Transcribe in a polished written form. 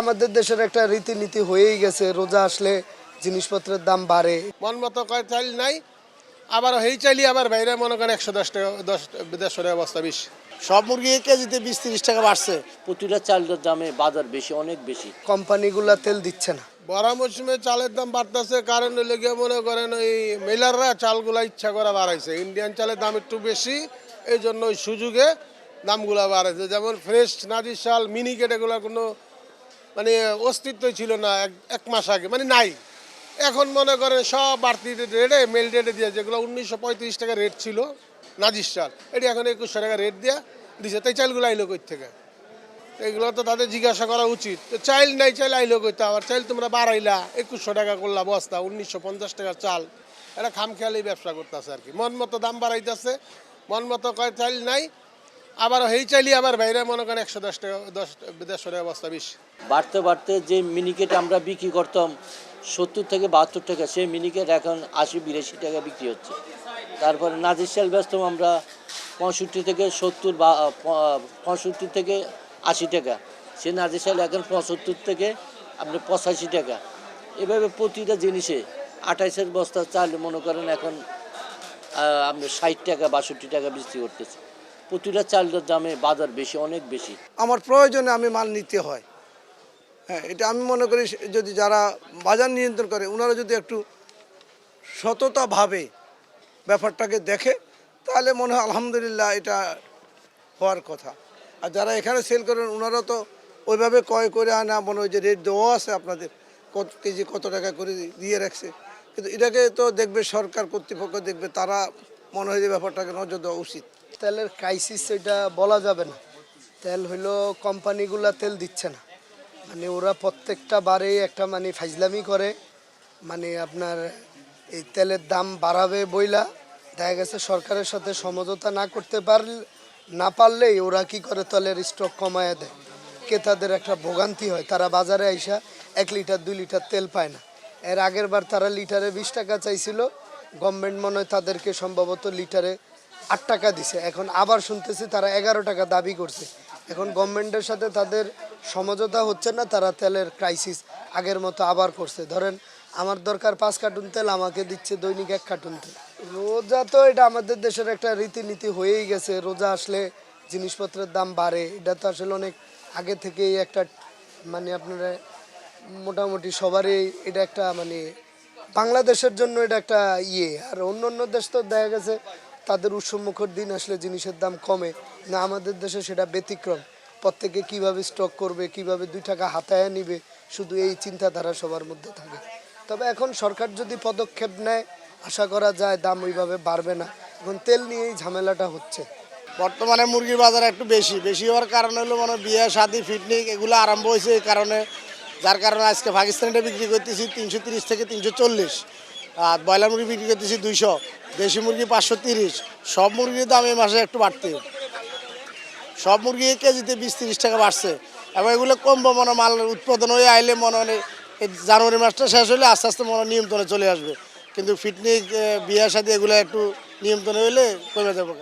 আমাদের দেশের একটা রীতিনীতি হয়েই গেছে, রোজা আসলে জিনিসপত্রের দাম বাড়ে। মন মতো কয় চাল নাই, আবার এই চাইলে আবার বাইরে মনে করেন 110 টাকা 150 টাকা বস্তা বেশি। সব মুরগি কেজিতে 20-30 টাকা বাড়ছে। প্রতিটা চালের দামে বাজার বেশি, অনেক বেশি। কোম্পানিগুলা তেল দিচ্ছে না। বড় মৌসুমে চালের দাম বাড়তেছে, কারণ হলে গিয়ে মনে করেন ওই মেলাররা চালগুলা ইচ্ছা করে বাড়াইছে। ইন্ডিয়ান চালের দাম একটু বেশি, এই জন্য ওই সুযোগে দামগুলা বাড়াইছে। যেমন ফ্রেশ নাজির চাল মিনিকেট এগুলো কোনো মানে অস্তিত্বই ছিল না এক মাস আগে, মানে নাই। এখন মনে করেন সব বাড়তি রেটে মেল রেটে দিয়ে, যেগুলো 1935 টাকা রেট ছিল নাজির চাল, এটি এখন 2100 টাকা রেট দিয়ে দিচ্ছে। তাই চালগুলো আইলো কই থেকে? এগুলো তো তাদের জিজ্ঞাসা করা উচিত। তো চাইল নাই, চাইল আইলো কইতে, আবার চাইল তোমরা বাড়াইলা 2100 টাকা করলা বস্তা, 1950 টাকার চাল। এটা খামখেয়ালি ব্যবসা করতেছে আর কি, মন মতো দাম বাড়াইতেছে, মন মতো কয় চাইল নাই, আবার এই চাইলে আবার বাইরে মনে করেন 110 টাকা 150 টাকা বস্তা বেশি। বাড়তে বাড়তে যে মিনিকেট আমরা বিক্রি করতাম 70 থেকে 72 টাকা, সেই মিনিকেট এখন 80-82 টাকা বিক্রি হচ্ছে। তারপরে নাজির চাল বেচতাম আমরা 65 থেকে 70 বা 65 থেকে 80 টাকা, সে নাজির চাল এখন 75 থেকে আপনার 85 টাকা। এভাবে প্রতিটা জিনিসে 28-এর বস্তা চাল মনে করেন এখন আপনি 60 টাকা 62 টাকা বিক্রি করতেছে। প্রতিটা চালের দামে বাজার বেশি, অনেক বেশি। আমার প্রয়োজনে আমি মাল নিতে হয়। হ্যাঁ, এটা আমি মনে করি যদি যারা বাজার নিয়ন্ত্রণ করে ওনারা যদি একটু সততাভাবে ব্যাপারটাকে দেখে, তাহলে মনে হয় আলহামদুলিল্লাহ এটা হওয়ার কথা। আর যারা এখানে সেল করেন ওনারা তো ওইভাবে ক্রয় করে আনা, মনে হয় যে রেট দেওয়া আছে আপনাদের কত কেজি কত টাকা করে দিয়ে রাখছে, কিন্তু এটাকে তো দেখবে সরকার কর্তৃপক্ষ দেখবে, তারা মনে হয় যে ব্যাপারটাকে নজর দেওয়া উচিত। তেলের ক্রাইসিস এটা বলা যাবে না। তেল হইলো কোম্পানিগুলা তেল দিচ্ছে না, মানে ওরা প্রত্যেকটা বারেই একটা মানে ফাইজলামি করে, মানে আপনার এই তেলের দাম বাড়াবে বইলা দেখা গেছে সরকারের সাথে সমঝোতা না পারলেই ওরা কি করে, তেলের স্টক কমায় দেয়। ক্রেতাদের একটা ভোগান্তি হয়, তারা বাজারে আইসা 1 লিটার 2 লিটার তেল পায় না। এর আগের বার তারা লিটারে 20 টাকা চাইছিল, গভর্নমেন্ট মনে হয় তাদেরকে সম্ভবত লিটারে 8 টাকা দিছে। এখন আবার শুনতেছি তারা 11 টাকা দাবি করছে। এখন গভর্নমেন্টের সাথে তাদের সমঝোতা হচ্ছে না, তারা তেলের ক্রাইসিস আগের মতো আবার করছে। ধরেন আমার দরকার 5 কার্টুন তেল, আমাকে দিচ্ছে দৈনিক 1 কার্টুন তেল। রোজা তো এটা আমাদের দেশের একটা রীতিনীতি হয়েই গেছে, রোজা আসলে জিনিসপত্রের দাম বাড়ে। এটা তো আসলে অনেক আগে থেকেই একটা মানে আপনারা মোটামুটি সবারই এটা একটা মানে বাংলাদেশের জন্য এটা একটা আর অন্য অন্য দেশ তো দেখা গেছে তাদের উৎসবমুখর দিন আসলে জিনিসের দাম কমে না, আমাদের দেশে সেটা ব্যতিক্রম। প্রত্যেকে কিভাবে স্টক করবে, কিভাবে 2 টাকা হাতায় নিবে, শুধু এই চিন্তাধারা সবার মধ্যে থাকে। তবে এখন সরকার যদি পদক্ষেপ নেয় আশা করা যায় দাম ওইভাবে বাড়বে না। এখন তেল নিয়েই ঝামেলাটা হচ্ছে। বর্তমানে মুরগির বাজার একটু বেশি হওয়ার কারণ হলো মানে বিয়ে শাদী পিকনিক এগুলো আরম্ভ হয়েছে, এই কারণে, যার কারণে আজকে পাকিস্তানিটা বিক্রি করতেছি 330 থেকে 340, আর ব্রয়লার মুরগি বিক্রি করতেছি 200, দেশি মুরগি 530। সব মুরগির দাম এই মাসে একটু বাড়তে, সব মুরগি কেজিতে 20-30 টাকা বাড়ছে। এবং এগুলো কমবো মনে মাল উৎপাদন হয়ে আইলে মনে হয় এই জানুয়ারি মাসটা শেষ হলে আস্তে আস্তে মনে নিয়ন্ত্রণে চলে আসবে, কিন্তু পিকনিক বিয়ে শাদী এগুলো একটু নিয়ন্ত্রণে হইলে কমে যাবে।